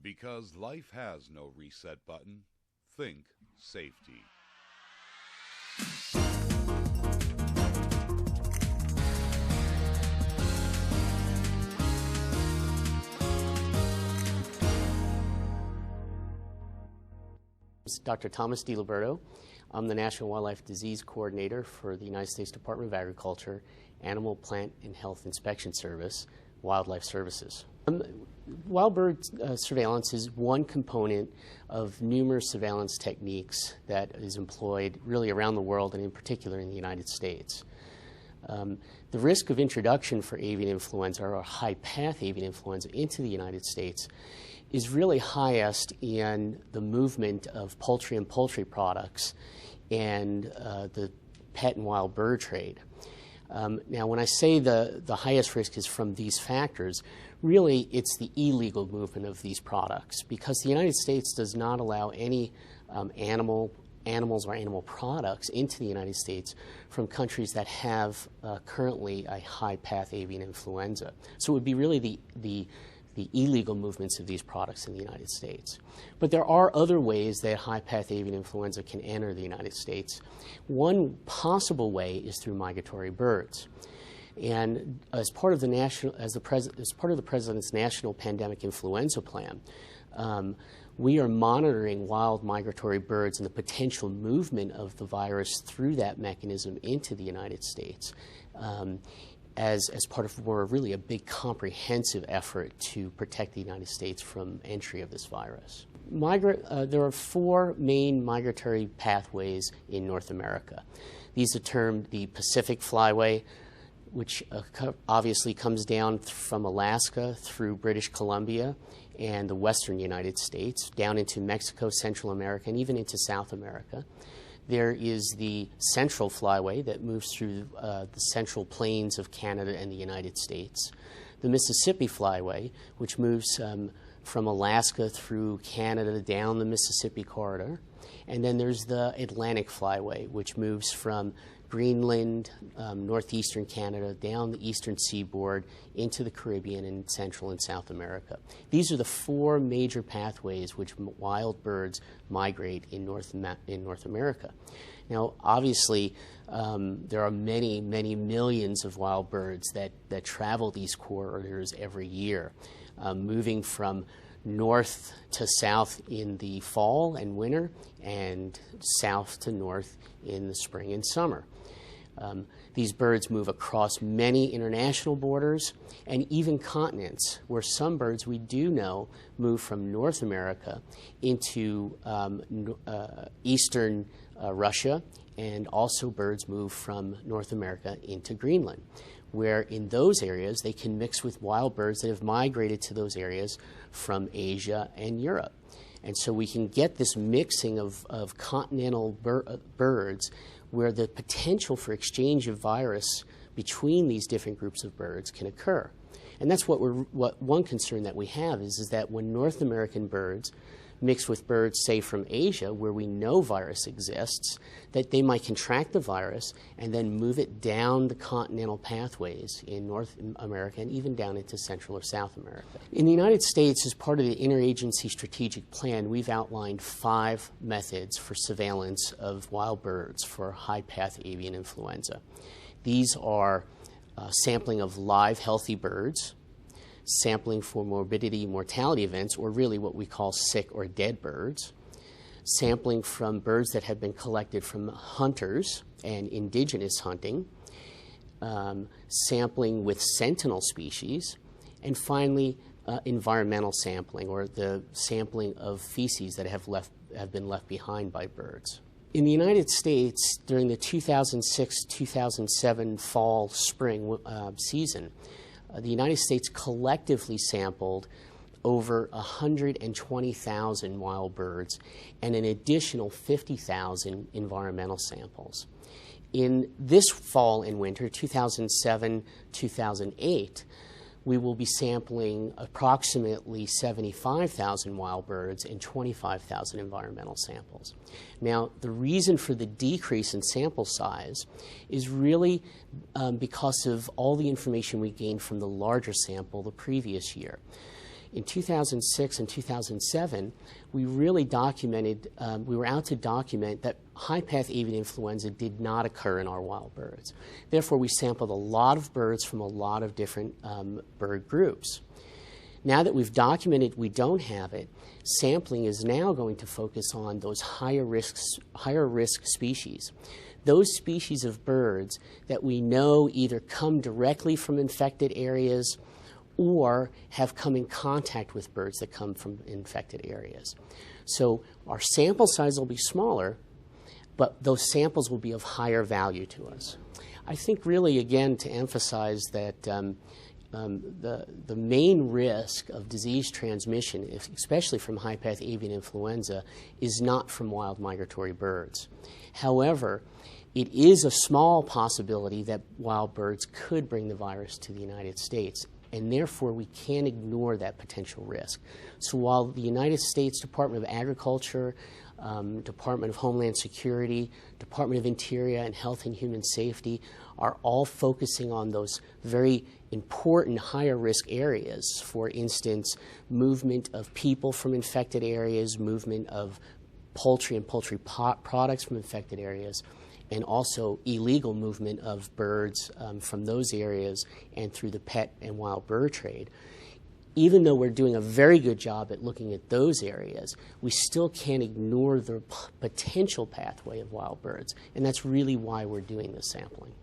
Because life has no reset button, think safety. Dr. Thomas DiLiberto. I'm the National Wildlife Disease Coordinator for the United States Department of Agriculture, Animal, Plant, and Health Inspection Service, Wildlife Services. Wild bird surveillance is one component of numerous surveillance techniques that is employed really around the world and in particular in the United States. The risk of introduction for avian influenza or high-path avian influenza into the United States is really highest in the movement of poultry and poultry products and the pet and wild bird trade. Now, when I say the highest risk is from these factors, really it's the illegal movement of these products, because the United States does not allow any animals or animal products into the United States from countries that have currently a high-path avian influenza. So it would be really the illegal movements of these products in the United States. But there are other ways that high-path avian influenza can enter the United States. One possible way is through migratory birds. And as part of the President's National Pandemic Influenza Plan, we are monitoring wild migratory birds and the potential movement of the virus through that mechanism into the United States. As part of really a big comprehensive effort to protect the United States from entry of this virus. There are four main migratory pathways in North America. These are termed the Pacific Flyway, which obviously comes down from Alaska through British Columbia and the western United States, down into Mexico, Central America, and even into South America. There is the Central Flyway that moves through the central plains of Canada and the United States. The Mississippi Flyway, which moves from Alaska through Canada down the Mississippi corridor. And then there's the Atlantic Flyway, which moves from Greenland, northeastern Canada, down the eastern seaboard into the Caribbean and Central and South America. These are the four major pathways which wild birds migrate in North America. Now, obviously, there are many, many millions of wild birds that travel these corridors every year, moving from north to south in the fall and winter, and south to north in the spring and summer. These birds move across many international borders and even continents, where some birds we do know move from North America into eastern Russia, and also birds move from North America into Greenland, where in those areas they can mix with wild birds that have migrated to those areas from Asia and Europe. And so we can get this mixing of continental birds where the potential for exchange of virus between these different groups of birds can occur. And that's one concern that we have is that when North American birds mix with birds, say, from Asia, where we know virus exists, that they might contract the virus and then move it down the continental pathways in North America and even down into Central or South America. In the United States, as part of the Interagency Strategic Plan, we've outlined 5 methods for surveillance of wild birds for high-path avian influenza. These are sampling of live, healthy birds, sampling for morbidity, mortality events, or really what we call sick or dead birds, sampling from birds that have been collected from hunters and indigenous hunting, sampling with sentinel species, and finally environmental sampling, or the sampling of feces that have been left behind by birds. In the United States, during the 2006-2007 fall-spring season, the United States collectively sampled over 120,000 wild birds and an additional 50,000 environmental samples. In this fall and winter, 2007-2008, we will be sampling approximately 75,000 wild birds and 25,000 environmental samples. Now, the reason for the decrease in sample size is really because of all the information we gained from the larger sample the previous year. in 2006 and 2007, we really documented, we were out to document that high-path avian influenza did not occur in our wild birds. Therefore, we sampled a lot of birds from a lot of different bird groups. Now that we've documented we don't have it, sampling is now going to focus on those higher risk species. Those species of birds that we know either come directly from infected areas or have come in contact with birds that come from infected areas. So our sample size will be smaller, but those samples will be of higher value to us. I think really, again, to emphasize that the main risk of disease transmission, especially from high-path avian influenza, is not from wild migratory birds. However, it is a small possibility that wild birds could bring the virus to the United States, and therefore we can't ignore that potential risk. So while the United States Department of Agriculture, Department of Homeland Security, Department of Interior, and Health and Human Safety are all focusing on those very important higher risk areas, for instance, movement of people from infected areas, movement of poultry and poultry products from infected areas, and also illegal movement of birds from those areas and through the pet and wild bird trade. Even though we're doing a very good job at looking at those areas, we still can't ignore the potential pathway of wild birds, and that's really why we're doing this sampling.